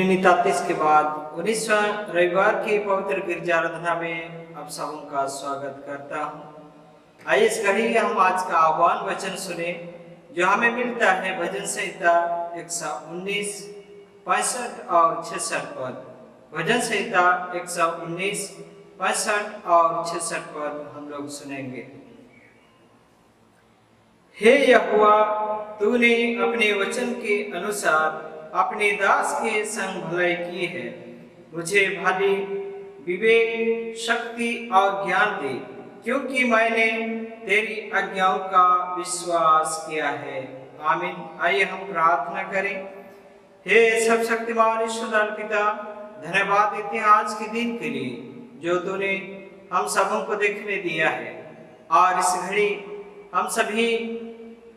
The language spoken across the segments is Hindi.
1933 के बाद 19वां रविवार की पवित्र गिरजा आराधना में आप सबों का स्वागत करता हूँ। आइए इस घड़ी हम आज का आह्वान वचन सुने जो हमें मिलता है भजन संहिता 119, 65 और 66 पद। भजन संहिता 119, 65 और 66 पद हम लोग सुनेंगे। हे यहोवा, तूने अपने वचन के अनुसार अपने दास के संग भलाई की है। मुझे भली विवेक, शक्ति और ज्ञान दे, क्योंकि मैंने तेरी आज्ञाओं का विश्वास किया है। आमीन। आइए हम प्रार्थना करें। हे सब शक्तिमान ईश्वर पिता, धन्यवाद देते हैं आज के दिन के लिए जो तूने हम सबों को देखने दिया है। और इस घड़ी हम सभी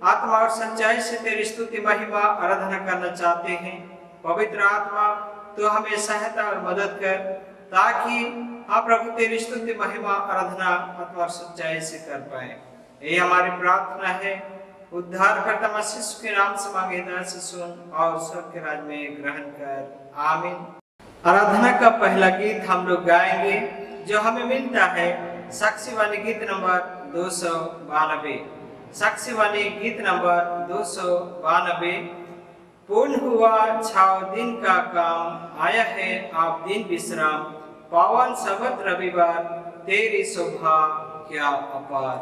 आत्मा और सच्चाई से तेरी स्तुति महिमा आराधना करना चाहते हैं। पवित्र आत्मा तो हमें सहायता और मदद कर, ताकि हम प्रभु तेरी स्तुति महिमा आराधना आत्मा और सच्चाई से कर पाए। यही हमारी प्रार्थना है। उद्धारकर्ता मसीह के नाम से मांगे, दान से सुन और स्वर्ग के राज्य में ग्रहण कर। आमीन। आराधना का पहला गीत हम लोग गाएंगे जो हमें मिलता है साक्षी वाणी गीत नंबर 292। साक्षी वाणी गीत नंबर 292। पूर्ण हुआ 6 दिन का काम, आया है आप दिन विश्राम। पावन सबत रविवार, तेरी शोभा क्या अपार।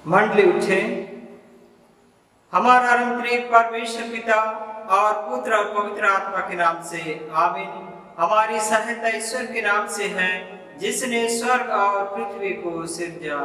मंडली उठे। हमारा आरंभिक परमेश्वर पिता और पुत्र और पवित्र आत्मा के नाम से आमीन। हमारी सहायता ईश्वर के नाम से है जिसने स्वर्ग और पृथ्वी को सिरजा।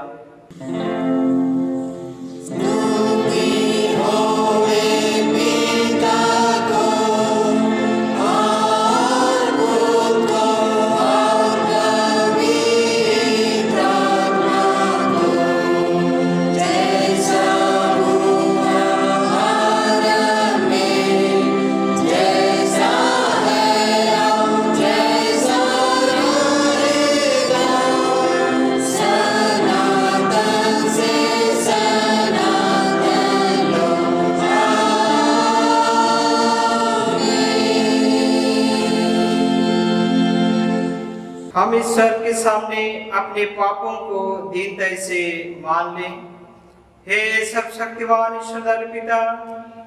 हम ईश्वर के सामने अपने पापों को दीनता से मान लें। हे सब शक्तिमान ईश्वर पिता,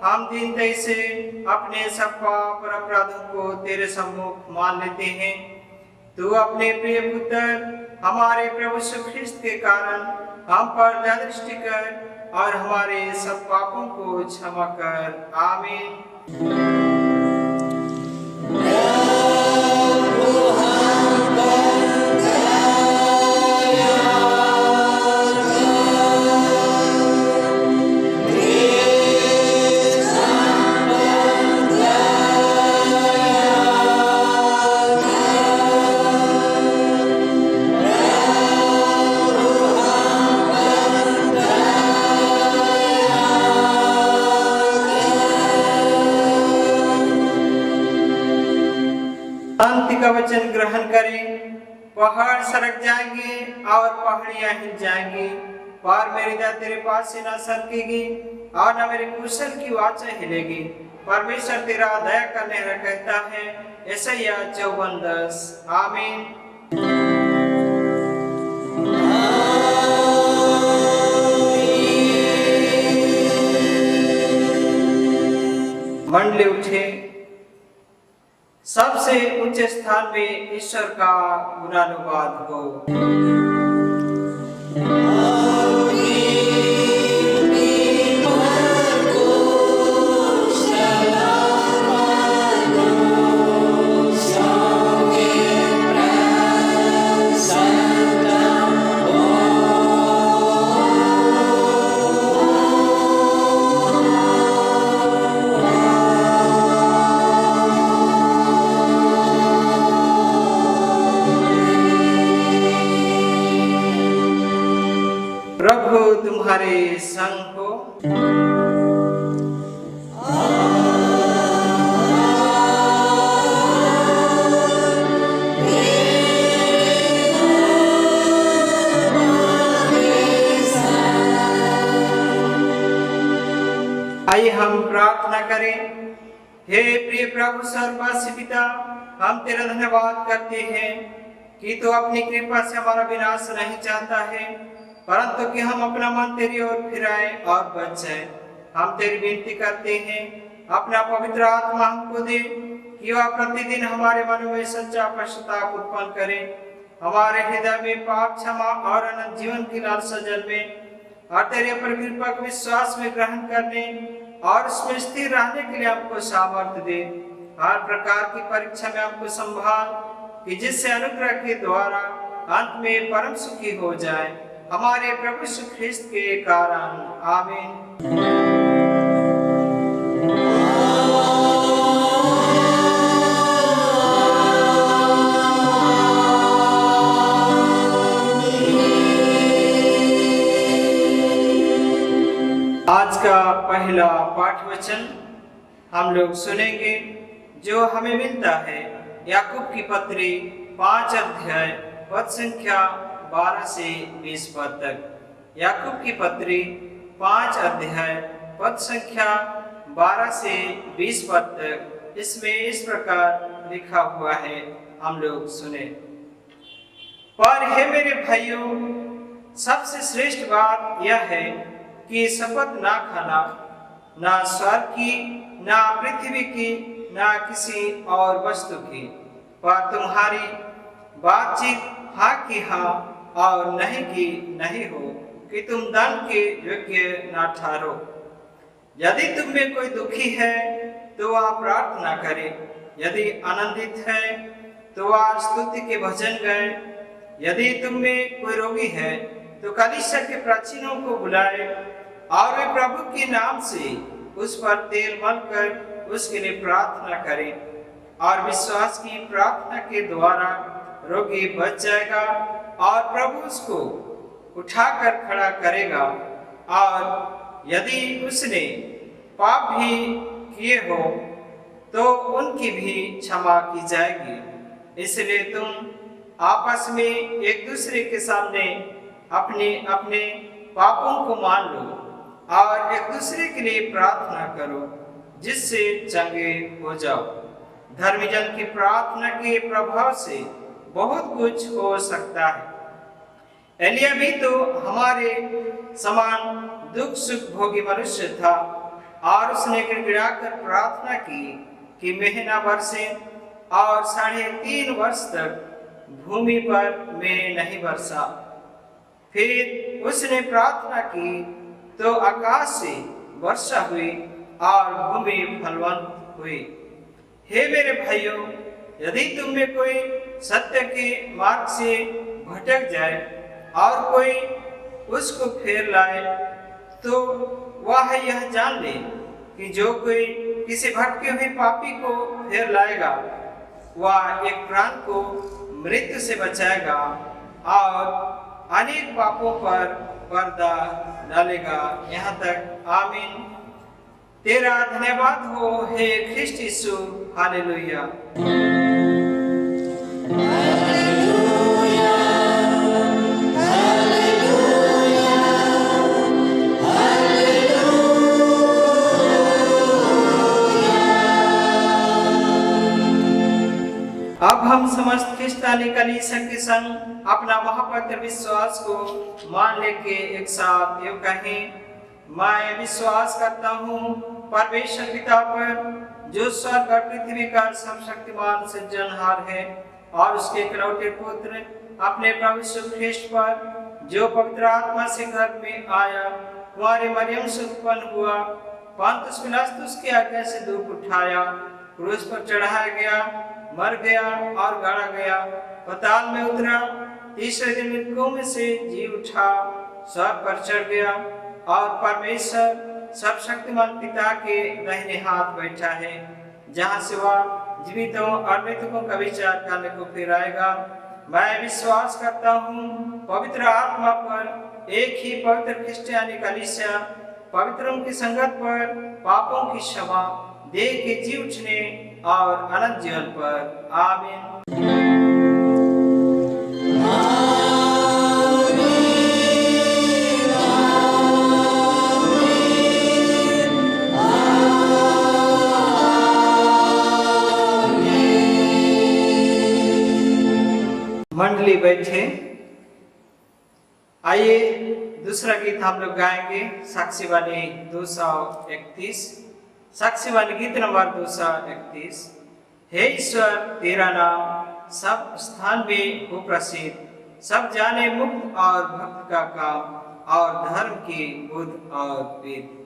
हम दीनता से अपने सब पाप और अपराधों को तेरे सम्मुख मान लेते हैं। तू अपने प्रिय पुत्र हमारे प्रभु यीशु ख्रिस्त के कारण हम पर दया दृष्टि कर और हमारे सब पापों को क्षमा कर। आमीन। शांति का वचन ग्रहण करें। पहाड़ सरक जाएंगे और पहाड़ियां हिल जाएंगी, पर मेरी दया तेरे पास से ना सरकेगी और ना मेरे कुशल की वाचा हिलेगी। परमेश्वर तेरा दया करने वाला कहता है, यशायाह 54:10। आमीन। मंडली उठे। सबसे ऊंचे स्थान में ईश्वर का गुणानुवाद हो। प्रभु तुम्हारे संग हो। आइए हम प्रार्थना करें। हे प्रिय प्रभु सर्ववासी पिता, हम तेरा धन्यवाद करते हैं कि तू अपनी कृपा से हमारा विनाश नहीं चाहता है, परंतु कि हम अपना मन तेरी ओर फिराए और बच जाए। हम तेरी विनती करते हैं, अपना पवित्र आत्मा हमको दे कि वह प्रतिदिन हमारे मन में सच्चा पश्चाताप उत्पन्न करे, हमारे हृदय में पाप क्षमा और अनंत जीवन की लालसा जन्मे, और तेरे पर कृपा को विश्वास में ग्रहण करने और उसमें स्थिर रहने के लिए हमको सामर्थ्य दे। हर प्रकार की परीक्षा में हमको संभाल, कि जिससे अनुग्रह के द्वारा अंत में परम सुखी हो जाए, हमारे प्रभु यीशु ख्रिस्त के कारण। आमीन। आज का पहला पाठ वचन हम लोग सुनेंगे, जो हमें मिलता है याकूब की पत्री 5 अध्याय पद संख्या 12 से 20 पद तक। याकूब की पत्री 5 अध्याय पद संख्या 12 से 20 पद तक। इसमें इस प्रकार लिखा हुआ है, हम लोग सुने। पर हे मेरे भाइयों, सबसे श्रेष्ठ बात यह है कि शपथ ना खाना, ना स्वर्ग की, ना पृथ्वी की, ना किसी और वस्तु की, पर तुम्हारी बातचीत हाँ की हाँ और नहीं की नहीं हो, कि तुम दंड के योग्य ना ठहरो। यदि तुम में कोई दुखी है तो वह प्रार्थना करे, यदि आनंदित है तो वह स्तुति के भजन गाए। यदि तुम में कोई रोगी है तो कलीसिया के प्राचीनों को बुलाए और वे प्रभु के नाम से उस पर तेल मलकर उसके लिए प्रार्थना करें, और विश्वास की प्रार्थना के द्वारा रोगी बच जाएगा और प्रभु उसको उठाकर खड़ा करेगा। और यदि उसने पाप भी किए हो तो उनकी भी क्षमा की जाएगी। इसलिए तुम आपस में एक दूसरे के सामने अपने अपने पापों को मान लो और एक दूसरे के लिए प्रार्थना करो, जिससे चंगे हो जाओ। धर्मी जन की प्रार्थना के प्रभाव से बहुत कुछ हो सकता है। एलिया भी तो हमारे समान दुख सुख भोगी मनुष्य था, और उसने गिड़गिड़ाकर प्रार्थना की कि महीना बरसे, और 3.5 वर्ष तक भूमि पर में नहीं बरसा। फिर उसने प्रार्थना की तो आकाश से वर्षा हुई और भूमि फलवंत हुई। हे मेरे भाइयों, यदि तुम में कोई सत्य के मार्ग से भटक जाए और कोई उसको फेर लाए, तो वह यह जान ले कि जो कोई किसी भटके हुए पापी को फेर लाएगा, वह एक प्राण को मृत्यु से बचाएगा और अनेक पापों पर पर्दा डालेगा। यहाँ तक। आमीन। तेरा धन्यवाद हो हे ख्रिस्ट यीशु। हालेलुया। अब हम समस्त ख्रिस्तानी कलीसिया के संग अपना महापवित्र विश्वास को मान लेके एक साथ यूं कहें, मैं विश्वास करता हूँ परमेश्वर पिता पर, जो स्वर्ग और पृथ्वी का सर्वशक्तिमान सृजनहार है, और उसके इकलौते पुत्र अपने प्रभु यीशु ख्रिस्त पर, जो पवित्र आत्मा से गर्भ में आया, कुंवारी मरियम से उत्पन्न हुआ, पुन्तियुस पिलातुस की आज्ञा से दुख उठाया, क्रूस पर चढ़ाया गया, मर गया और गाड़ा गया, पाताल में उतरा, तीसरे दिन मृतकों में से जी उठा, स्वर्ग पर चढ़ गया और परमेश्वर सर्वशक्तिमान पिता के दाहिने हाथ बैठा है, जहाँ से वह जीवितों और मृतकों का विचार करने को फिर आएगा। मैं विश्वास करता हूँ पवित्र आत्मा पर, एक ही पवित्र क्रिश्चियानी कलीसिया, पवित्रों की संगत पर, पापों की क्षमा, देह के जी उठने और अनंत जीवन पर। आमीन। मंडली बैठे, आइए दूसरा गीत हम लोग गाएंगे, साक्षी वाणी 231, साक्षी वाणी गीत नंबर 231। हे ईश्वर, तेरा नाम सब स्थान में हो प्रसिद्ध, सब जाने मुक्त और भक्त का काम, और धर्म की बुद्ध और वेद।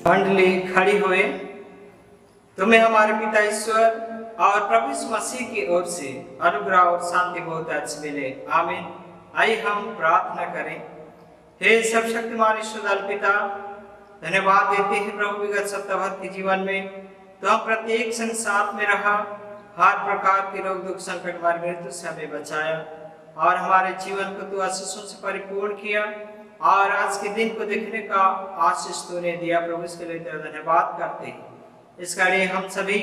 मंडली खड़ी हुए। तुम्हें हमारे पिता ईश्वर और प्रभु यीशु मसीह की ओर से अनुग्रह और शांति बहुत अच्छी मिले। आमीन। आइए हम प्रार्थना करें। हे सर्वशक्तिमान ईश्वर पिता, धन्यवाद देते हैं प्रभु विगत सप्ताह भर के जीवन में तो हम प्रत्येक संसार में रहा, हर प्रकार के रोग दुख संकट मार मृत्यु से हमें बचाया और हमारे जीवन को तू आशीषों से परिपूर्ण किया और आज के दिन को देखने का आशीष तूने दिया। प्रभु इसके लिए तेरा धन्यवाद करते हैं। इस घड़ी हम सभी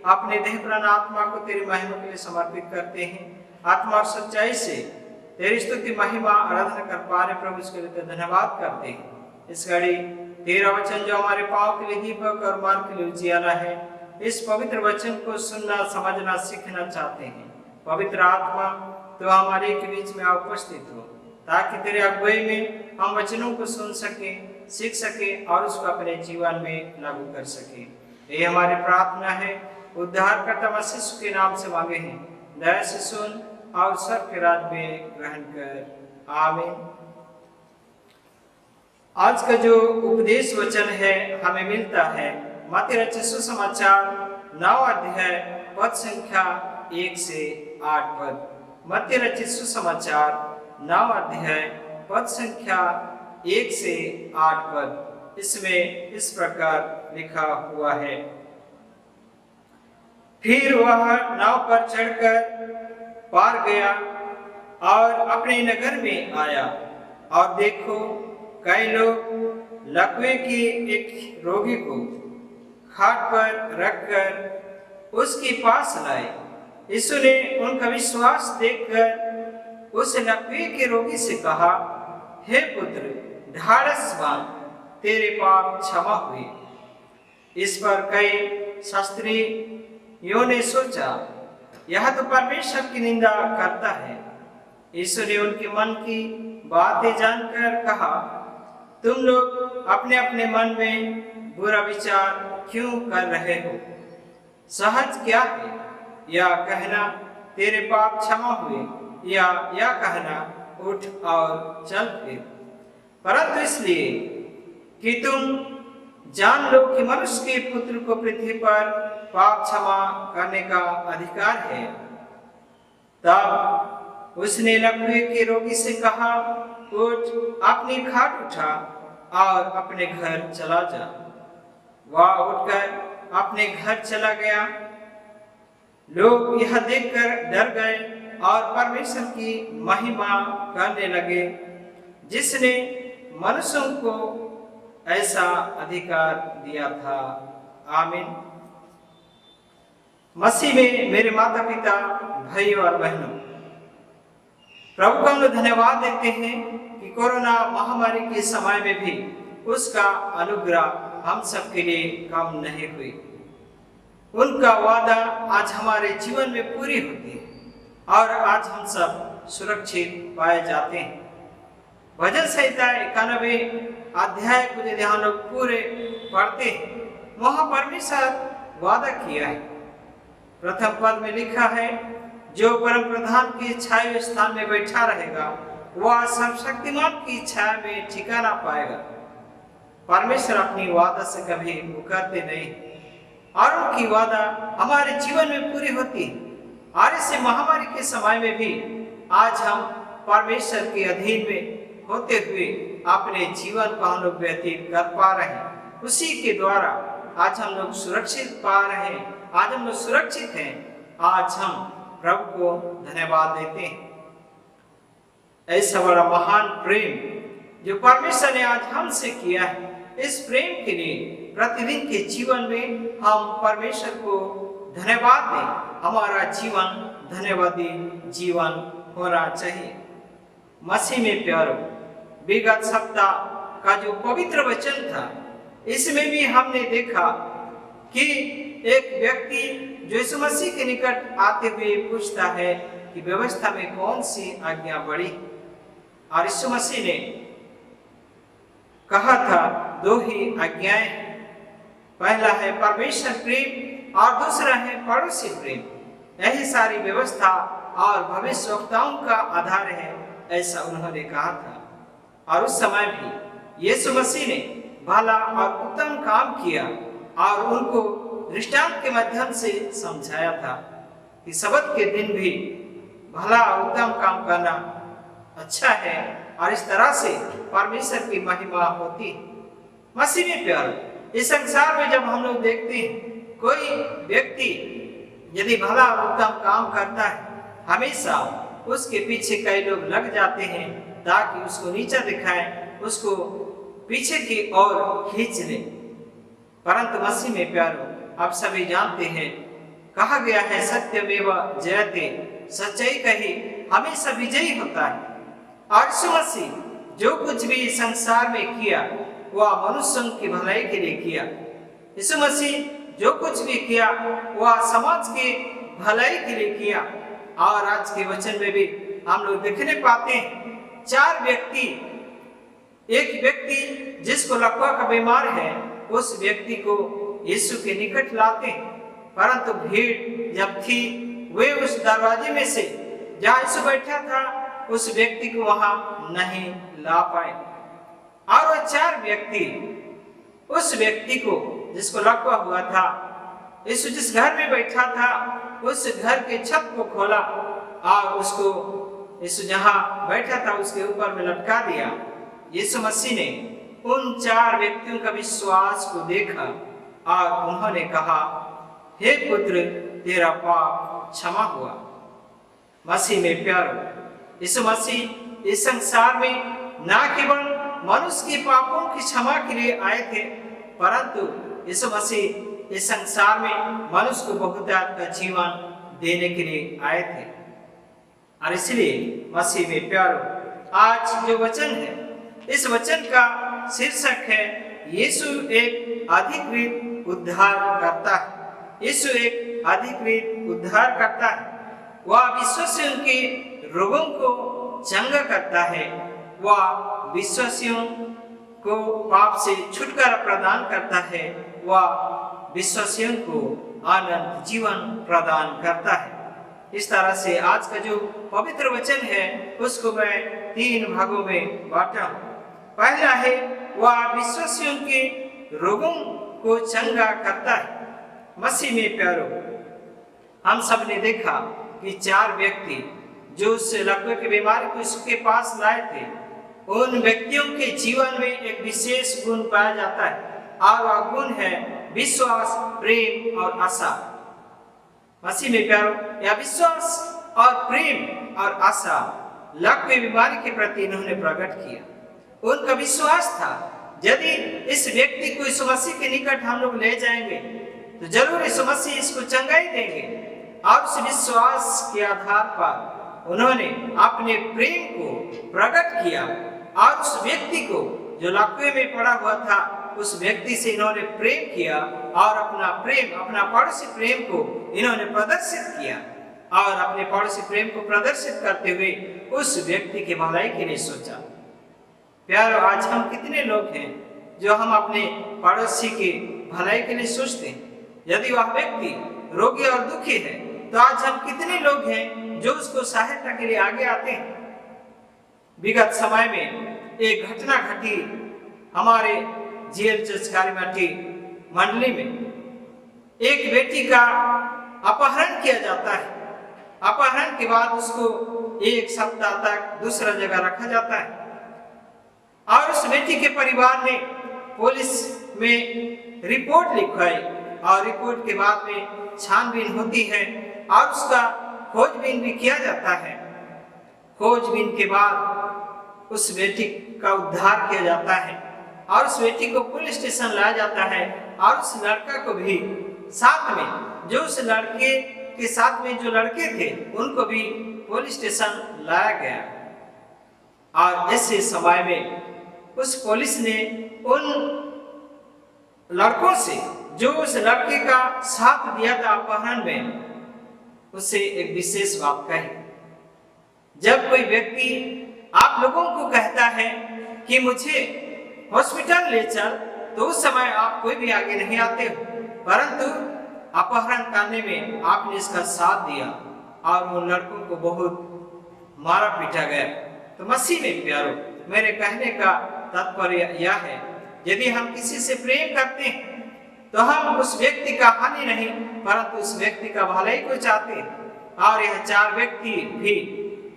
अपने देह प्राण आत्मा को तेरी महिमा के लिए समर्पित करते हैं। आत्मा और सच्चाई से तेरी स्तुति महिमा आराधना कर पा रहे प्रभु, इसके लिए तेरा धन्यवाद करते हैं। इस घड़ी तेरा वचन जो हमारे पाँव के लिए दीपक और मार्ग के लिए उजियाला है, इस पवित्र वचन को सुनना समझना सीखना चाहते हैं। पवित्र आत्मा तो हमारे के बीच में उपस्थित हो ताकि तेरे अगुवाई में हम वचनों को सुन सके, सीख सके और उसको अपने जीवन में लागू कर सके। ये हमारी प्रार्थना है, उद्धारकर्ता मसीह के नाम से मांगे हैं। दया से सुन और स्वर्ग के राज्य में ग्रहण कर। आमीन। आज का जो उपदेश वचन है हमें मिलता है मत्ती रचित सुसमाचार 9 अध्याय पद संख्या 1 से 8 पद। मत्ती रचित सुसमाचार 9 अध्याय पद संख्या 1 से 8 पद। इसमें इस प्रकार लिखा हुआ है, फिर वह नाव पर चढ़कर पार गया और अपने नगर में आया, और देखो कई लोग लकवे के एक रोगी को खाट पर रखकर उसके पास लाए। यीशु ने उनका विश्वास देखकर उस लकवे के रोगी से कहा, हे पुत्र, ढाढ़स बांध, तेरे पाप क्षमा हुए। इस पर कई शास्त्रियों ने सोचा, यह तो परमेश्वर की निंदा करता है। यीशु ने उनके मन की बातें जानकर कहा, तुम लोग अपने अपने मन में बुरा विचार क्यों कर रहे हो? सहज क्या है, या कहना तेरे पाप क्षमा हुए, या कहना उठ और चल फिर? परंतु इसलिए कि तुम जान लो कि मनुष्य के पुत्र को पृथ्वी पर पाप क्षमा करने का अधिकार है। तब उसने लकवे के रोगी से कहा, उठ, अपनी खाट उठा और अपने घर चला जा। वह उठकर अपने घर चला गया। लोग यह देखकर डर गए और परमेश्वर की महिमा करने लगे, जिसने मनुष्यों को ऐसा अधिकार दिया था। आमीन। मसीह में मेरे माता पिता, भाइयों और बहनों, प्रभु को हम धन्यवाद देते हैं कि कोरोना महामारी के समय में भी उसका अनुग्रह हम सबके लिए कम नहीं हुई। उनका वादा आज हमारे जीवन में पूरी होती है और आज हम सब सुरक्षित पाए जाते हैं। भजन संहिता 91 अध्याय को यदि हम लोग पूरे पढ़ते हैं, वहां परमेश्वर वादा किया है। प्रथम पद में लिखा है, जो परम प्रधान की छाया स्थान में बैठा रहेगा, वह सर्वशक्तिमान की छाया में ठिकाना पाएगा। परमेश्वर अपनी वादा से कभी मुकरते नहीं और उनकी वादा हमारे जीवन में पूरी होती है। और इस महामारी के समय में भी आज हम परमेश्वर के अधीन में होते हुए अपने जीवन को हम लोग व्यतीत कर पा रहे हैं। उसी के द्वारा आज हम लोग सुरक्षित पा रहे हैं, आज हम लोग सुरक्षित हैं। आज हम प्रभु को धन्यवाद देते हैं। ऐसा बड़ा महान प्रेम जो परमेश्वर ने आज हमसे किया है, इस प्रेम के लिए प्रतिदिन के जीवन में हम परमेश्वर को धन्यवाद दें। हमारा जीवन धन्यवादी जीवन होना चाहिए। मसीह में प्यारो, विगत सप्ताह का जो पवित्र वचन था, इसमें भी हमने देखा कि एक व्यक्ति जो यीशु मसीह के निकट आते हुए पूछता है कि व्यवस्था में कौन सी आज्ञा बड़ी? और यीशु मसीह ने कहा था, 2 ही आज्ञाएं, पहला है परमेश्वर प्रेम और दूसरा है पड़ोसी प्रेम। यही सारी व्यवस्था और भविष्यवक्ताओं का आधार है, ऐसा उन्होंने कहा था। और उस समय भी यीशु मसीह ने भला और उत्तम काम किया और उनको दृष्टांत के माध्यम से समझाया था कि सबत के दिन भी भला और उत्तम काम करना अच्छा है और इस तरह से परमेश्वर की महिमा होती है। मसीह में प्यार, इस संसार में जब हम लोग देखते हैं कोई व्यक्ति यदि भला और उत्तम काम करता है, हमेशा उसके पीछे कई लोग लग जाते हैं ताकि उसको नीचा दिखाएं, उसको पीछे की ओर खींच ले। परंतु मसीह में प्यारो, आप सभी जानते हैं, कहा गया है सत्यमेव जयते, सच्चाई कही हमेशा विजयी होता है। और यीशु मसीह जो कुछ भी संसार में किया वह मनुष्यों की भलाई के लिए किया। यीशु मसीह जो कुछ भी किया वह समाज के भलाई के लिए किया। और आज के वचन में भी हम लोग देखने पाते हैं 4 व्यक्ति, एक व्यक्ति जिसको लकवा का बीमार है, उस व्यक्ति को यीशु के निकट लाते हैं। परंतु भीड़ जब थी, वे उस दरवाजे में से जहाँ यीशु बैठा था उस व्यक्ति को वहां नहीं ला पाए। और वो 4 व्यक्ति उस व्यक्ति को जिसको लकवा हुआ था यीशु जिस घर में बैठा था उस घर के छत को खोला और उसको यीशु जहां बैठा था उसके ऊपर में लटका दिया। यीशु मसीह ने उन 4 व्यक्तियों का विश्वास को देखा और उन्होंने कहा, हे पुत्र, तेरा पाप क्षमा हुआ। मसीह में प्यारो, यीशु मसीह इस संसार में न केवल मनुष्य के पापों की क्षमा के लिए आए थे, परंतु यीशु मसीह इस संसार में मनुष्य को बहुतायत का जीवन देने के लिए आए थे। और इसलिए मसीह में प्यारो, आज जो वचन है, इस वचन का शीर्षक है यीशु एक अधिकृत उद्धार करता है। यीशु एक अधिकृत उद्धार करता है। वह विश्वासियों के रोगों को चंगा करता है। वह विश्वासियों को पाप से छुटकारा प्रदान करता है। वह विश्वासियों को अनंत जीवन प्रदान करता है। इस तरह से आज का जो पवित्र वचन है उसको मैं 3 भागों में बांटा हूँ। पहला है, वह विश्वासियों के रोगों को चंगा करता है। मसीह में प्यारो, हम सब ने देखा कि 4 व्यक्ति जो उस लकवे की बीमारी को उसके पास लाए थे, उन व्यक्तियों के जीवन में एक विशेष गुण पाया जाता है और वह गुण है विश्वास, प्रेम और आशा। मसीह में प्यारो, यह विश्वास और प्रेम और आशा लकवे बीमारी के प्रति इन्होंने प्रकट किया। उनका विश्वास था, यदि इस व्यक्ति को यीशु मसीह के निकट हम लोग ले जाएंगे तो जरूर यीशु मसीह इसको चंगाई देंगे। और उस विश्वास के आधार पर उन्होंने अपने प्रेम को प्रकट किया और उस व्यक्ति को जो लकवे में पड़ा हुआ था, उस व्यक्ति से इन्होंने प्रेम किया और अपना प्रेम, अपना पड़ोसी प्रेम को इन्होंने प्रदर्शित किया और अपने पड़ोसी प्रेम को प्रदर्शित करते हुए उस व्यक्ति के भलाई के लिए सोचा। प्यारो, आज हम कितने लोग हैं जो हम अपने पड़ोसी के भलाई के लिए सोचते हैं। यदि वह व्यक्ति रोगी और दुखी है तो आज हम कितने लोग हैं जो उसको सहायता के लिए आगे आते हैं। विगत समय में एक घटना घटी हमारे जीएल चर्च कालीमाटी मंडली में। एक बेटी का अपहरण किया जाता है। अपहरण के बाद उसको 1 सप्ताह तक दूसरा जगह रखा जाता है और उस बेटी के परिवार ने पुलिस में रिपोर्ट लिखवाई और रिपोर्ट के बाद में छानबीन होती है और उसका खोजबीन भी किया जाता है। खोजबीन के बाद उस बेटी का उद्धार किया जाता है और उस बेटी को पुलिस स्टेशन लाया जाता है और उस लड़का को भी साथ में, जो उस लड़के के साथ में जो लड़के थे उनको भी पुलिस स्टेशन लाया गया। और ऐसे समय में उस पुलिस ने उन लड़कों से जो उस लड़के का साथ दिया था अपहरण में, उससे एक विशेष बात कही। जब कोई व्यक्ति आप लोगों को कहता है कि मुझे हॉस्पिटल ले चल, तो उस समय आप कोई भी आगे नहीं आते हो, परंतु अपहरण करने में आपने इसका साथ दिया और उन लड़कों को बहुत मारा पीटा गया। तो मसीह में प्यारो, मेरे कहने का तात्पर्य यह है, यदि हम किसी से प्रेम करते हैं तो हम उस व्यक्ति का हानि नहीं परंतु उस व्यक्ति का भलाई को चाहते हैं। और यह 4 व्यक्ति भी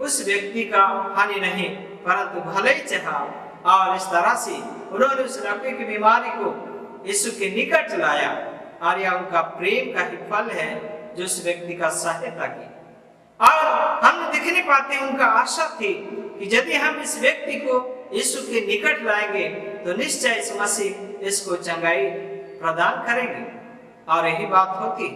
उस व्यक्ति का हानि नहीं परंतु भलाई चाहा और इस तरह से उन्होंने उस लड़के की बीमारी को यीशु के निकट लाया और यह उनका प्रेम का ही फल है जो उस व्यक्ति का सहायता की। और हम देख नहीं पाते, उनका आशा थी कि यदि हम इस व्यक्ति को यीशु के निकट लाएंगे तो निश्चय इस मसीह इसको चंगाई प्रदान करेंगे। और यही बात होती।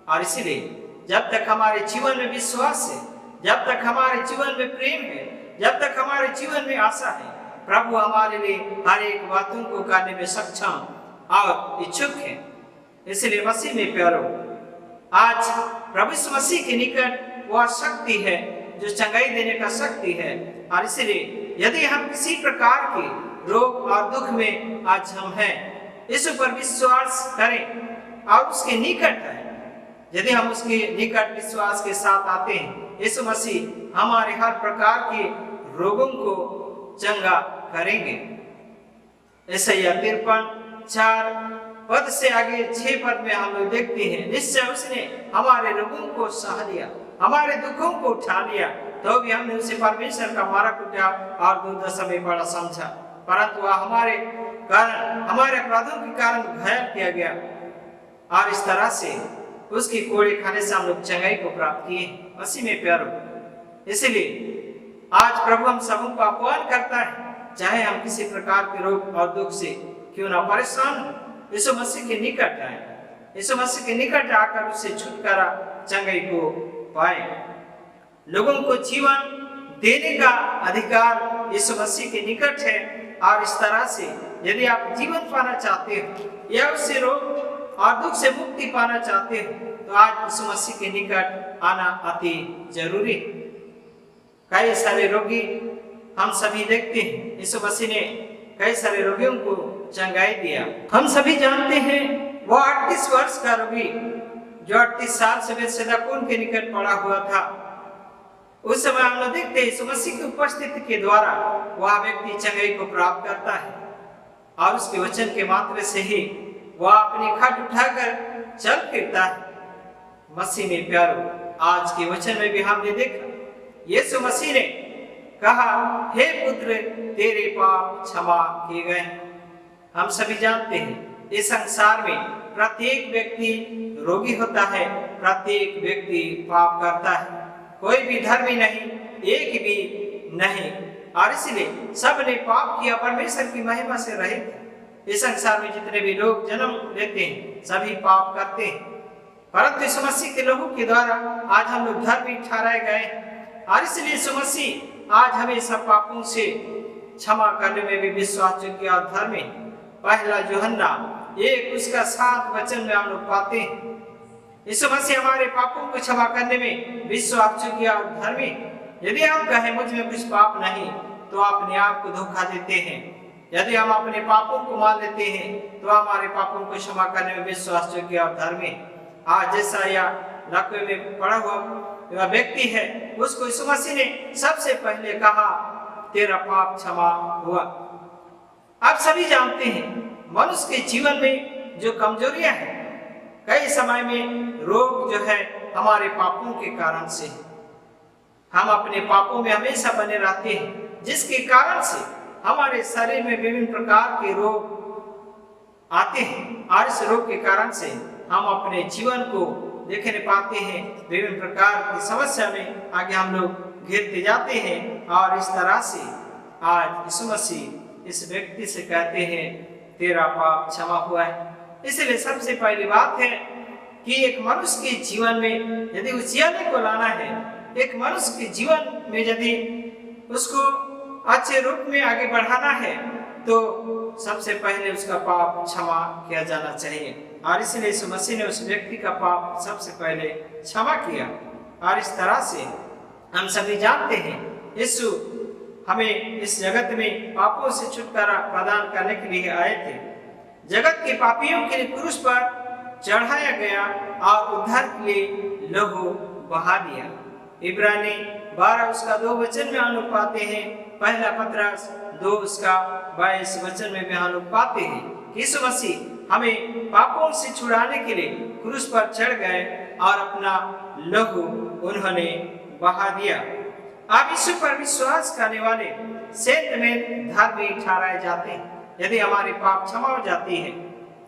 और इसलिए जब तक हमारे जीवन में विश्वास है, जब तक हमारे जीवन में प्रेम है, जब तक हमारे जीवन में आशा है, प्रभु हमारे लिए हर एक बातों को करने में सक्षम और इच्छुक है। इसलिए मसीह में प्यारो, आज प्रभु यीशु मसीह के निकट वह शक्ति है जो चंगाई देने का शक्ति है। और इसलिए यदि हम किसी प्रकार के रोग और दुख में आज हम हैं, यीशु पर विश्वास करें और उसके निकट है। यदि हम उसके निकट विश्वास के साथ आते हैं, यीशु मसीह हमारे हर प्रकार के रोगों को चंगा करेंगे। यशायाह 53:4 पद से आगे 6 पद में हम लोग देखते हैं, निश्चय उसने हमारे रोगों को सह लिया, हमारे दुखों को उठा लिया, तो भी हमने उसे परमेश्वर का मारा कुटा और दुर्दशा में बड़ा समझा, परंतु वह हमारे कारण, हमारे अपराधों के कारण घायल किया गया और इस तरह से उसकी कोड़े खाने से हम लोग चंगाई को प्राप्त किए। मसीह में प्यारो, इसलिए आज प्रभु हम सबों को आह्वान करता है, चाहे हम किसी प्रकार के रोग और दुख से क्यों ना परेशान हो, यीशु मसीह के निकट आए, यीशु मसीह के निकट आकर उससे छुटकारा चंगाई को पाए। लोगों को जीवन देने का अधिकार यीशु मसीह के निकट है और इस तरह से यदि आप जीवन पाना चाहते हो या उससे रोग और दुख से मुक्ति पाना चाहते हो तो आज यीशु मसीह के निकट आना अति जरूरी है। कई सारे रोगी हम सभी देखते हैं, यीशु मसीह ने कई सारे रोगियों को चंगाई दिया। हम सभी जानते हैं वो 38 वर्ष का रोगी जो 38 साल से बेतसैदा कुंड के निकट पड़ा हुआ था, उस समय हम लोग देखते हैं यीशु मसीह की उपस्थिति के द्वारा वह व्यक्ति चंगाई को प्राप्त करता है और उसके वचन के मात्र से ही वह अपनी खट उठाकर चल फिरता है। मसीह में प्यारो, आज के वचन में भी हमने देखा यीशु मसीह ने कहा, हे पुत्र तेरे पाप क्षमा किए गए। हम सभी जानते हैं इस संसार में प्रत्येक व्यक्ति रोगी होता है, प्रत्येक व्यक्ति पाप करता है, कोई भी धर्मी नहीं, एक भी नहीं, और इसलिए सब ने पाप किया, परमेश्वर की महिमा से रहित। इस संसार में जितने भी लोग जन्म लेते हैं सभी पाप करते हैं, परंतु यीशु मसीह के लोगों के द्वारा आज हम लोग धर्मी ठहराए गए और इसलिए यीशु मसीह आज हमें सब पापों से क्षमा करने में भी विश्वास योग्य और धर्मी। पहला यूहन्ना 1:7 वचन में हम लोग पाते हैं यीशु मसीह हमारे पापों को क्षमा करने में विश्वास योग्य और धर्मी। यदि हम कहें मुझ में कुछ पाप नहीं तो अपने आप को धोखा देते हैं। यदि हम अपने पापों को मान लेते हैं तो हमारे पापों को क्षमा करने में विश्वास योग्य और धर्मी। आज जैसा या लकवे में पड़ा हुआ व्यक्ति है, उसको यीशु मसीह ने सबसे पहले कहा, तेरा पाप क्षमा हुआ। आप सभी जानते हैं मनुष्य के जीवन में जो कमजोरियां हैं, कई समय में रोग जो है हमारे पापों के कारण से है। हम अपने पापों में हमेशा बने रहते हैं, जिसके कारण से हमारे शरीर में विभिन्न प्रकार के रोग आते हैं और इस रोग के कारण से हम अपने जीवन को देखने पाते हैं, विभिन्न प्रकार की समस्या में आगे हम लोग घिरते जाते हैं और इस तरह से आज यीशु मसीह इस व्यक्ति से कहते हैं, तेरा पाप क्षमा हुआ है। इसलिए सबसे पहली बात है कि एक मनुष्य के जीवन में यदि उजियाले को लाना है, एक मनुष्य के जीवन में यदि उसको अच्छे रूप में आगे बढ़ाना है तो सबसे पहले उसका पाप क्षमा किया जाना चाहिए और इसलिए यीशु मसीह ने उस व्यक्ति का पाप सबसे पहले क्षमा किया। और इस तरह से हम सभी जानते हैं यीशु हमें इस जगत में पापों से छुटकारा प्रदान करने के लिए आए थे। जगत के पापियों के लिए क्रूस पर चढ़ाया गया और उद्धार के लिए लहू बहा दिया। इब्रानी 12:2 वचन में हम लोग पाते हैं, पहला पतरस 2:22 वचन में भी हम लोग पाते हैं कि यीशु मसीह हमें पापों से छुड़ाने के लिए क्रूस पर चढ़ गए और अपना लहू उन्होंने बहा दिया। अब यीशु पर विश्वास करने वाले सेंत में धर्मी ठहराए जाते हैं। यदि हमारे पाप क्षमा हो जाती है,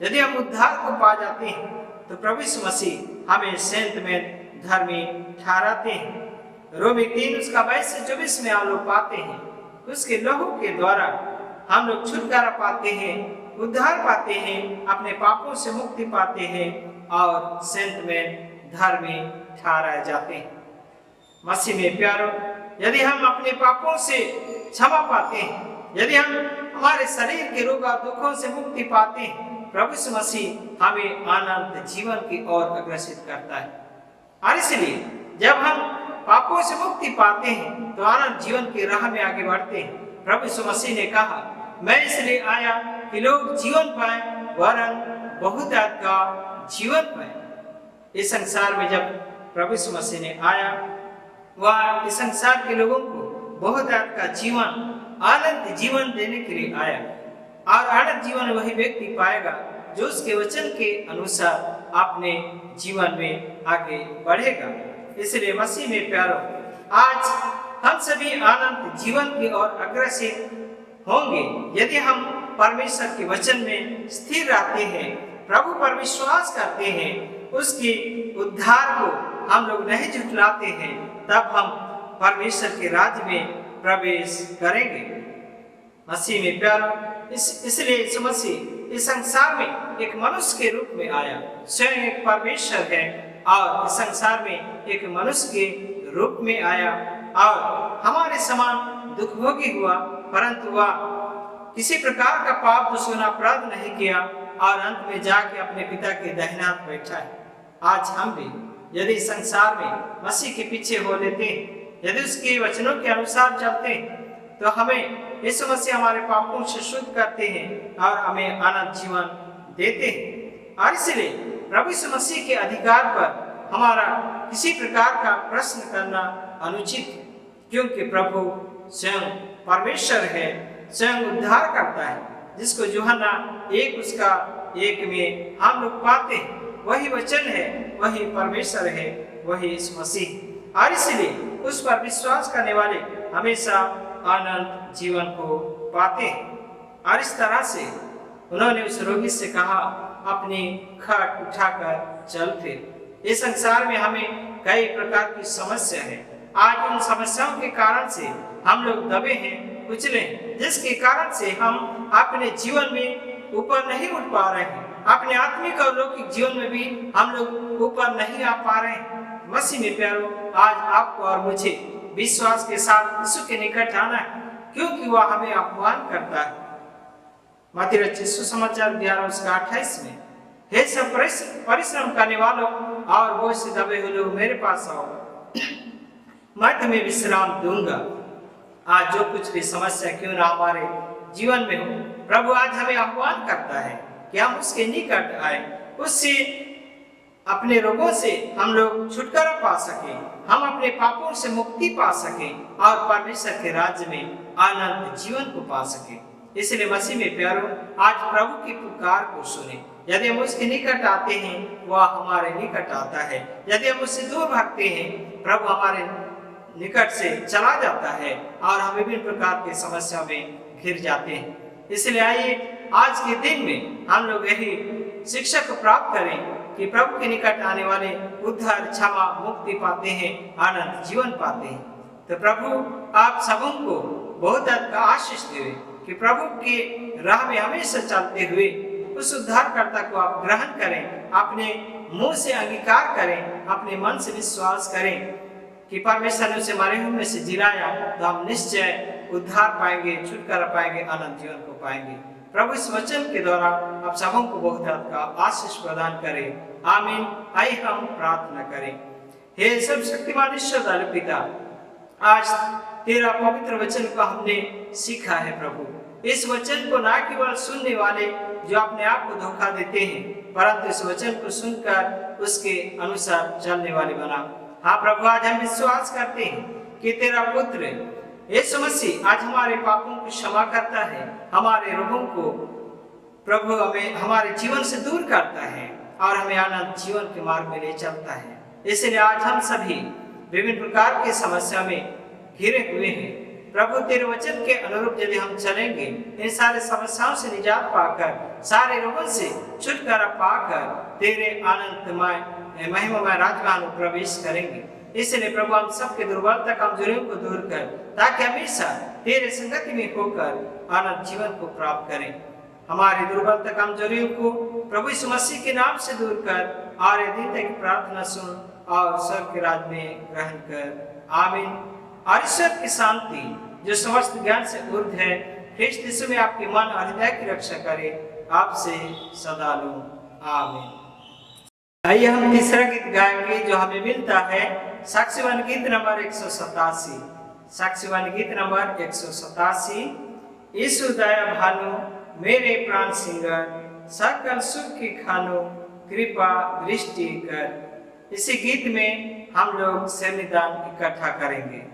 यदि हम उद्धार को पा जाते हैं तो प्रभु यीशु मसीह हमें सेंत में धर्मी ठहराते हैं। रोमी 3:22-24 में हम लोग पाते हैं, उसके लहू के द्वारा हम लोग छुटकारा पाते हैं, उद्धार पाते हैं, अपने पापों से मुक्ति पाते हैं और सेंत में धर्मी ठहराए जाते हैं। मसीह में प्यारो, यदि हम अपने पापों से क्षमा पाते हैं, यदि हम हमारे शरीर के रोग और दुखों से मुक्ति पाते हैं, प्रभु यीशु मसीह हमें अनंत जीवन की ओर अग्रसित करता है। और इसलिए जब हम पापों से मुक्ति पाते हैं तो अनंत जीवन की राह में आगे बढ़ते हैं। प्रभु यीशु मसीह ने कहा, मैं इसलिए आया कि लोग जीवन पाए वरन बहुतायत का जीवन पाए। इस संसार में जब प्रभु यीशु मसीह ने आया, वह इस संसार के लोगों को बहुतायत का जीवन, अनंत जीवन देने के लिए आया और अनंत जीवन वही व्यक्ति पाएगा जो उसके वचन के अनुसार अपने जीवन में आगे बढ़ेगा। इसलिए मसीह में प्यारो, आज हम सभी आनंद जीवन की ओर अग्रसर होंगे यदि हम परमेश्वर के वचन में स्थिर रहते हैं, प्रभु पर विश्वास करते हैं, उसके उद्धार को हम लोग नहीं झुठलाते हैं, तब हम परमेश्वर के राज्य में प्रवेश करेंगे। मसीह में प्यारो, इसलिए यीशु मसीह इस संसार में एक मनुष्य के रूप में आया। स्वयं एक परमेश्वर है और इस संसार में एक मनुष्य के रूप में आया और हमारे समान दुख भोगी हुआ, परंतु वह किसी प्रकार का पाप दुश्मन अपराध नहीं किया और अंत में जाके अपने पिता के दाहिने हाथ बैठा है। आज हम भी यदि संसार में मसीह के पीछे हो लेते हैं, यदि उसके वचनों के अनुसार चलते हैं, तो हमें यीशु मसीह हमारे पापों से शुद्ध करते हैं और हमें अनंत जीवन देते हैं। और इसलिए प्रभु यीशु मसीह के अधिकार पर हमारा किसी प्रकार का प्रश्न करना अनुचित है, क्योंकि प्रभु स्वयं परमेश्वर है, स्वयं उद्धार करता है, जिसको यूहन्ना 1:1 में हम लोग पाते हैं। वही वचन है, वही परमेश्वर है, वही यीशु मसीह। और इसलिए उस पर विश्वास करने वाले हमेशा अनंत जीवन को पाते हैं। और इस तरह से उन्होंने उस रोगी से कहा, अपनी खाट उठाकर चल फिर। इस संसार में हमें कई प्रकार की समस्या है। आज उन समस्याओं के कारण से हम लोग दबे हैं, कुचले हैं, जिसके कारण से हम अपने जीवन में ऊपर नहीं उठ पा रहे हैं। अपने आत्मिक और लौकिक जीवन में भी हम लोग ऊपर नहीं आ पा रहे हैं। मसीह में प्यारो, आज आपको और मुझे विश्वास के साथ यीशु के निकट आना है, क्योंकि वह हमें आह्वान करता है। मत्ती रचित सुसमाचार 11:28 में, हे सब परिश्रम करने वालों और बोझ से दबे हुए लोग मेरे पास आओ, मैं तुम्हें विश्राम दूंगा। आज जो कुछ भी समस्या क्यों ना हमारे जीवन में हो, प्रभु आज हमें आह्वान करता है कि हम उसके निकट आए, उससे अपने रोगों से हम लोग छुटकारा पा सके, हम अपने पापों से मुक्ति पा सके और परमेश्वर के राज्य में आनंद जीवन को पा सके। इसलिए मसीह में प्यारो, आज प्रभु की पुकार को सुने। यदि हम उसके निकट आते हैं, वह हमारे निकट आता है। यदि हम उससे दूर भागते हैं, प्रभु हमारे निकट से चला जाता है और हम विभिन्न प्रकार की समस्या में घिर जाते हैं। इसलिए आइए आज के दिन में हम लोग यही शिक्षा को प्राप्त करें कि प्रभु के निकट आने वाले उद्धार, क्षमा, मुक्ति पाते हैं, आनंद जीवन पाते हैं। तो प्रभु आप सबों को बहुत आशीष देवे कि प्रभु के राह में हमेशा चलते हुए उस उद्धारकर्ता को आप ग्रहण करें, अपने मुंह से अंगीकार करें, अपने मन से विश्वास करें कि परमेश्वर ने उसे मरे हुए में से जिलाया, तो हम निश्चय उद्धार पाएंगे, छुटकारा पाएंगे, आनंद जीवन को पाएंगे। प्रभु इस वचन के द्वारा आप सबों को बहुत का आशीष प्रदान करें। आमीन। आइए हम प्रार्थना करें। हे सर्वशक्तिमान ईश्वर दयालु पिता, आज तेरा पवित्र वचन को हमने सीखा है प्रभु। इस वचन को ना केवल सुनने वाले जो अपने आप को धोखा देते हैं, परंतु इस वचन को सुनकर उसके अनुसार चलने वाले बना। हाँ प्रभु, आज हम विश्वास करते हैं कि तेरा पुत्र यीशु मसीह आज हमारे पापों को क्षमा करता है, हमारे रोगों को प्रभु हमें हमारे जीवन से दूर करता है और हमें आनंद जीवन के मार्ग में ले चलता है। इसलिए आज हम सभी विभिन्न प्रकार की समस्या में घिरे हुए हैं। प्रभु तेरे वचन के अनुरूप यदि हम चलेंगे, इन सारे समस्याओं से निजात पाकर, सारे रोगों से छुटकारा पाकर तेरे आनंदमय महिमामय राजमहल में प्रवेश करेंगे। इसलिए प्रभु हम सबके दुर्बलता कमजोरियों को दूर कर, ताकि हमेशा तेरे संगति में होकर आनंद जीवन को प्राप्त करें। हमारी दुर्बलता कमजोरियों को प्रभु यीशु मसीह के नाम से दूर कर और यदि तक प्रार्थना सुन और स्वर्ग के राज्य में ग्रहण कर। आमीन। और ईश्वर की शांति जो समस्त ज्ञान से ऊर्ध्व है, ख्रिस्त यीशु में आपके मन और हृदय की रक्षा करे, आपसे सदा लो। आमीन। आइए हम तीसरा गीत गाएंगे जो हमें मिलता है साक्षीवान गीत नंबर 187। साक्षीवान गीत नंबर 187। यीशु दया भानु मेरे प्राण सिंगर, सकल सुख की खानो कृपा दृष्टि कर। इसी गीत में हम लोग सेवनिदान इकट्ठा करेंगे।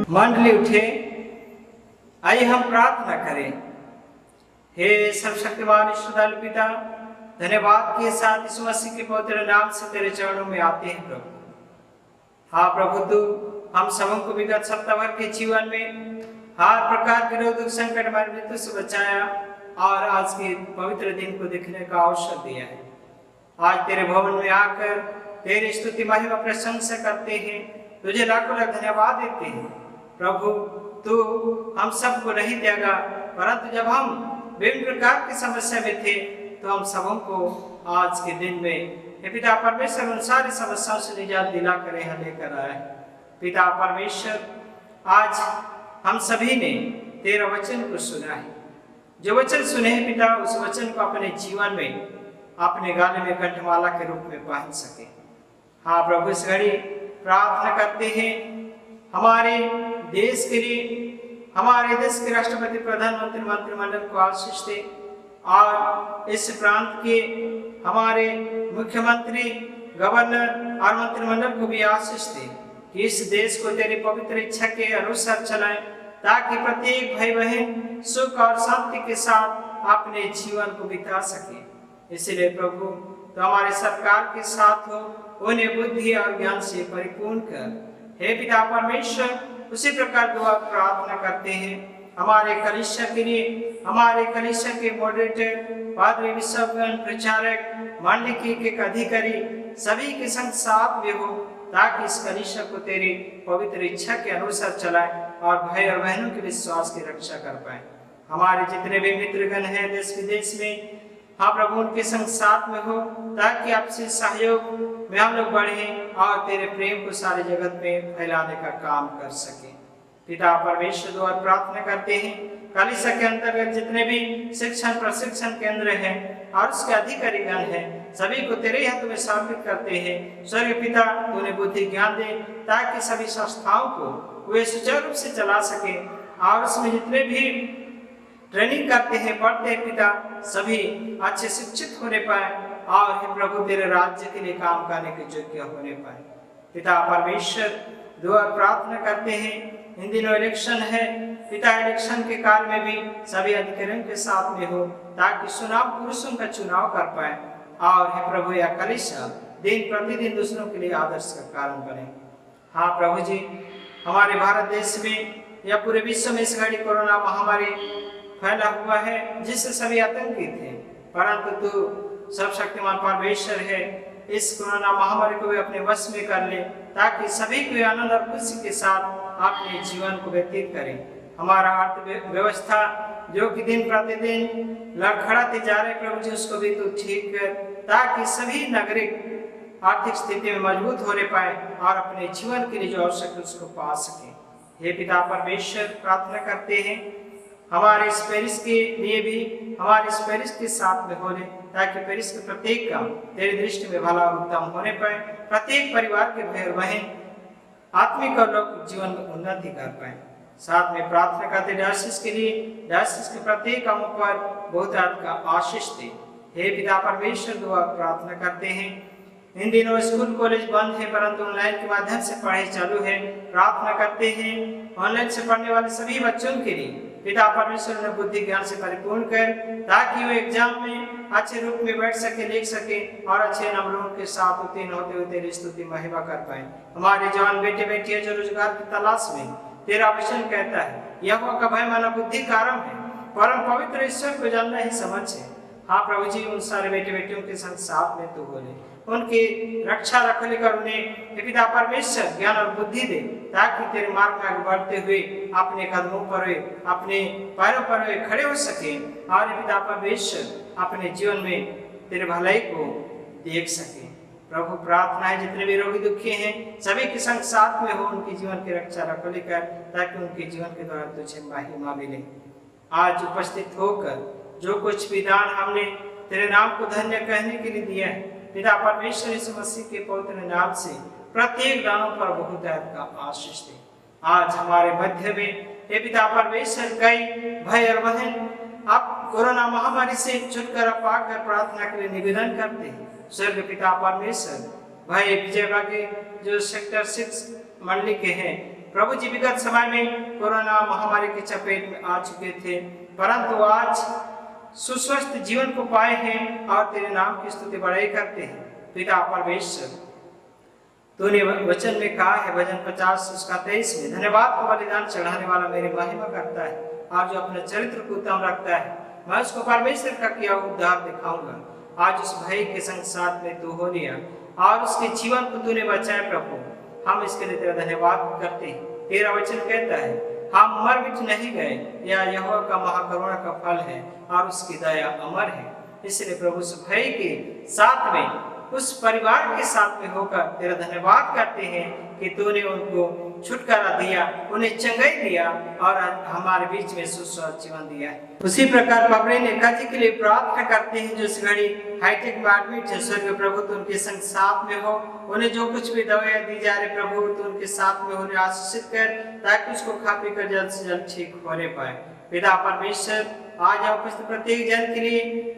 मंडली उठे, आइए हम प्रार्थना करें। हे सर्वशक्तिमान ईश्वर पिता, धन्यवाद के साथ यीशु मसीह के पवित्र नाम से तेरे चरणों में आते हैं प्रभु। हाँ प्रभु, तू हम सबों को विगत सप्ताह भर के जीवन में हर प्रकार के रोग संकट मृत्यु से बचाया और आज के पवित्र दिन को देखने का अवसर दिया है। आज तेरे भवन में आकर तेरी स्तुति महिमा प्रशंसा करते हैं, तुझे लाखों लाख धन्यवाद देते हैं प्रभु। तू हम सबको नहीं देगा, परंतु जब हम विभिन्न प्रकार की समस्या में थे तो हम सबों को आज के दिन में हे पिता परमेश्वर उन सारी समस्याओं से निजात दिला कर यहाँ लेकर आए। पिता परमेश्वर, आज हम सभी ने तेरा वचन को सुना है। जो वचन सुने हैं पिता, उस वचन को अपने जीवन में अपने गाले में कंठमाला के रूप में पहन सके। हाँ प्रभु, इस घड़ी प्रार्थना करते हैं हमारे देश के लिए, हमारे देश के राष्ट्रपति, प्रधानमंत्री, मंत्रिमंडल को आशीष दे और इस प्रांत के हमारे मुख्यमंत्री, गवर्नर और मंत्रिमंडल को भी आशीष दे कि इस देश को तेरी पवित्र इच्छा के अनुसार चलाएं, ताकि प्रत्येक भाई बहन सुख और शांति के साथ अपने जीवन को बिता सके। इसलिए प्रभु, तो हमारे सरकार के साथ हो, उन्हें बुद्धि और ज्ञान से परिपूर्ण कर। हे पिता परमेश्वर, उसी प्रकार दुआ प्रार्थना करते हैं हमारे कलीसिया के लिए, हमारे कलीसिया के मॉडरेटर, पादरी, विश्वगण, प्रचारक, मंडली के अधिकारी सभी के संग साथ में हो, ताकि इस कलीसिया को तेरी पवित्र इच्छा के अनुसार चलाए और भाई और बहनों के विश्वास की रक्षा कर पाए। हमारे जितने भी मित्रगण हैं देश विदेश में, हाँ प्रभु, उनके संग साथ में हो, ताकि आपसे सहयोग में हम लोग बढ़ें और तेरे प्रेम को सारे जगत में फैलाने का काम कर सके। पिता परमेश्वर, द्वारा प्रार्थना करते हैं कलीसिया के अंतर्गत जितने भी शिक्षण प्रशिक्षण केंद्र हैं और उसके अधिकारीगण हैं, सभी को तेरे हाथों में समर्पित करते हैं। स्वर्गीय पिता, तूने बुद्धि ज्ञान दे, ताकि सभी संस्थाओं को वे सुचारू रूप से चला सके और उसमें जितने भी ट्रेनिंग करते हैं, पढ़ते हैं पिता, सभी अच्छे शिक्षित होने पाए और हे प्रभु, तेरे राज्य के लिए काम करने के योग्य होने पाए। पिता परमेश्वर, दुआ प्रार्थना करते हैं, इन दिनों इलेक्शन है पिता, इलेक्शन के काल में भी सभी अधिकारियों के साथ में हो, ताकि चुनाव पुरुषों का चुनाव कर पाए और हे प्रभु, यह कलीसिया दिन प्रतिदिन दूसरों के लिए आदर्श का कारण बने। हाँ प्रभु जी, हमारे भारत देश में या पूरे विश्व में इस घड़ी कोरोना महामारी फैला हुआ है, जिससे सभी आतंकित थे, परंतु तू सर्वशक्तिमान परमेश्वर है, इस कोरोना महामारी को भी अपने वश में कर ले, ताकि सभी को आनंद और खुशी के साथ अपने जीवन को व्यतीत करें। हमारा अर्थव्यवस्था जो कि दिन प्रतिदिन लड़खड़ाते जा रहे प्रभु जी, उसको भी तू ठीक कर, ताकि सभी नागरिक आर्थिक स्थिति में मजबूत होने पाए और अपने जीवन के लिए जो आवश्यक है उसको पा सके। हे पिता परमेश्वर, प्रार्थना करते हैं हमारे इस पेरिस के लिए भी, हमारे इस पेरिस के साथ में होने, ताकि पेरिस के प्रत्येक काम तेरी दृष्टि में भला और उत्तम होने पाए, प्रत्येक परिवार के भाई बहन आत्मिक और लौकिक जीवन में उन्नति कर पाए। साथ में प्रार्थना करते डायसिस के लिए, डायसिस के प्रत्येक कामों पर बहुत का आशीष दे। हे पिता परमेश्वर, दुआ प्रार्थना करते हैं। इन दिनों स्कूल कॉलेज बंद है, परंतु ऑनलाइन के माध्यम से पढ़ाई चालू है। प्रार्थना करते हैं ऑनलाइन से पढ़ने वाले सभी बच्चों के लिए पिता परमेश्वर ने बुद्धि ज्ञान से परिपूर्ण कर, ताकि वो एग्जाम में अच्छे रूप में बैठ सके, लिख सके और अच्छे नंबरों के साथ उत्तीर्ण होते हुए तेरी स्तुति महिमा कर पाए। हमारे जवान बेटे बेटियां जो रोजगार की तलाश में, तेरा वचन कहता है यहोवा का भय माना बुद्धि का आरंभ है, परम पवित्र ईश्वर को जानना ही समझ है। हाँ प्रभु जी, उन सारे बेटे बेटियों के संग साथ में तू बोले, उनकी रक्षा रख लेकर उन्हें पिता परमेश्वर ज्ञान और बुद्धि दे, ताकि तेरे मार्ग में आगे बढ़ते हुए अपने कदमों पर हुए, अपने पैरों पर हुए खड़े हो सके और पिता परमेश्वर अपने जीवन में तेरे भलाई को देख सके। प्रभु प्रार्थना है जितने भी रोगी दुखी हैं सभी के संग साथ में हो, उनके जीवन की रक्षा रख लेकर, ताकि उनके जीवन के द्वारा तुझे महिमा मिले। आज उपस्थित होकर जो कुछ भी दान हमने तेरे नाम को धन्य कहने के लिए दिया है, पिता परमेश्वर यीशु मसीह के पवित्र नाम से प्रत्येक दानों पर बहुत का आशीष दे। आज हमारे मध्य में हे पिता परमेश्वर कई भाई और बहन आप कोरोना महामारी से छुटकारा पाकर प्रार्थना के लिए निवेदन करते हैं। स्वर्ग पिता परमेश्वर भाई विजय बागे जो सेक्टर 6 मंडली के हैं, प्रभु जी विगत समय में कोरोना महामारी की चपेट में आ चुके थे, परंतु आज सुस्वस्थ जीवन को पाए हैं और तेरे नाम की स्तुति बड़ाई करते हैं। पिता परमेश्वर, तूने वचन में कहा है भजन 50 उसका 23 में, धन्यवाद का बलिदान चढ़ाने वाला मेरी महिमा करता है, और जो अपने चरित्र को उत्तम रखता है मैं उसको परमेश्वर का किया उद्धार दिखाऊंगा। आज उस भाई के संग साथ में तू हो लिया और उसके जीवन को तूने बचाया। प्रभु हम इसके लिए तेरा धन्यवाद करते हैं। तेरा वचन कहता है हम मर मिट नहीं गए, यह यहोवा का महाकरुणा का फल है और उसकी दया अमर है। इसलिए प्रभु उस भाई के साथ में, उस परिवार के साथ में होकर तेरा धन्यवाद करते हैं कि तूने उनको छुटकारा दिया, उन्हें चंगाई दिया और हमारे बीच में सुस्वस्थ जीवन दिया। उसी प्रकार पबरे ने काजी के लिए प्रार्थना करते हैं जो इस घड़ी हाईटेक में एडमिट है। स्वर्ग प्रभु तो उनके संग साथ में हो, उन्हें जो कुछ भी दवाइयां दी जा रही प्रभु तो उनके साथ में उन्हें आशीषित कर, ताकि उसको खा पी कर जल्द से जल्द ठीक होने पाए। पिता परमेश्वर आज उपस्थित प्रत्येक जन के लिए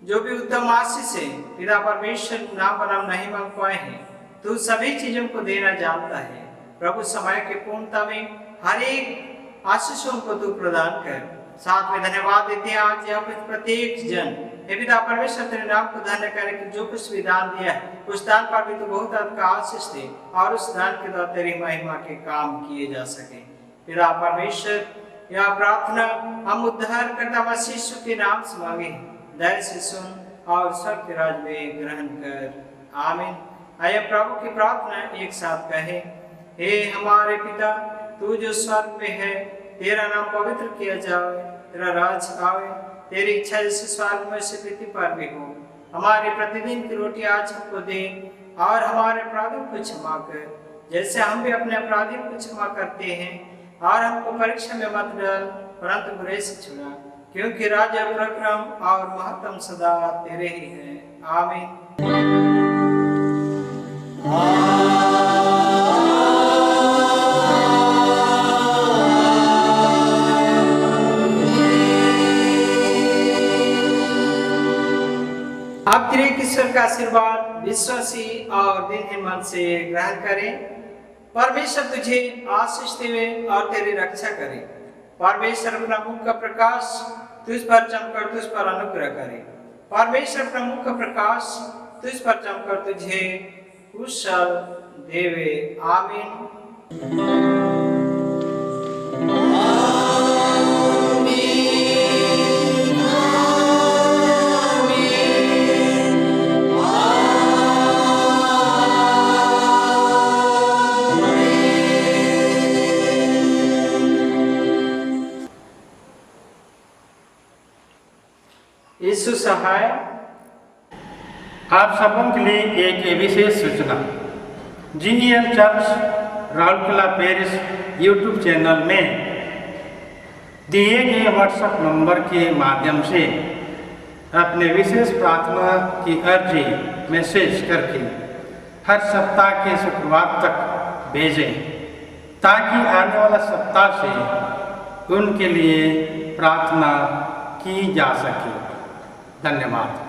जो भी उत्तम आशीष है, पिता परमेश्वर नाम पर हम नहीं मांग पाए हैं, तू सभी चीजों को देना जानता है। प्रभु समय के पूर्णता में हर एक आशीषों को तू प्रदान कर। साथ में धन्यवाद देते हैं आज यहाँ पर प्रत्येक जन, हे पिता परमेश्वर तेरे नाम को धन्य करे कि जो कुछ भी दान दिया है उस दान पर भी तू बहुत का आशीष दे और उस दान के द्वारा तेरी महिमा के काम किए जा सके। पिता परमेश्वर यह प्रार्थना हम उद्धारकर्ता मसीह यीशु के नाम से मांगे, दया से सुन और स्वर्ग के राज में ग्रहण कर, आमीन। आइए प्रभु की प्रार्थना एक साथ कहे, हे हमारे पिता तू जो स्वर्ग में है, तेरा नाम पवित्र किया जाए, तेरा राज आवे, तेरी इच्छा जैसे स्वर्ग में से पृथ्वी पर भी हो। हमारे प्रतिदिन की रोटी आज हमको दे और हमारे अपराधों को क्षमा कर जैसे हम भी अपने अपराधियों को क्षमा करते हैं, और हमको परीक्षा में मत डाल परंतु बुरे से छुड़ा, क्योंकि राज्य प्रक्रम और महत्तम सदा तेरे ही है, आमीन। आप तेरे ईश्वर का आशीर्वाद विश्वासी और दिनहीन मन से ग्रहण करें। परमेश्वर तुझे आशीष देवे और तेरी रक्षा करे। परमेश्वर अपना मुख का प्रकाश तुझ पर चमकर तुझ पर अनुग्रह करे। परमेश्वर अपना मुख का प्रकाश तुझ पर चमकर तुझे कुशल देवे, आमीन। यीशु सहाय। आप सबों के लिए एक विशेष सूचना, genial church Rourkela Paris YouTube channel में दिए गए व्हाट्सएप नंबर के माध्यम से अपने विशेष प्रार्थना की अर्जी मैसेज करके हर सप्ताह के शुक्रवार तक भेजें, ताकि आने वाला सप्ताह से उनके लिए प्रार्थना की जा सके। धन्यवाद।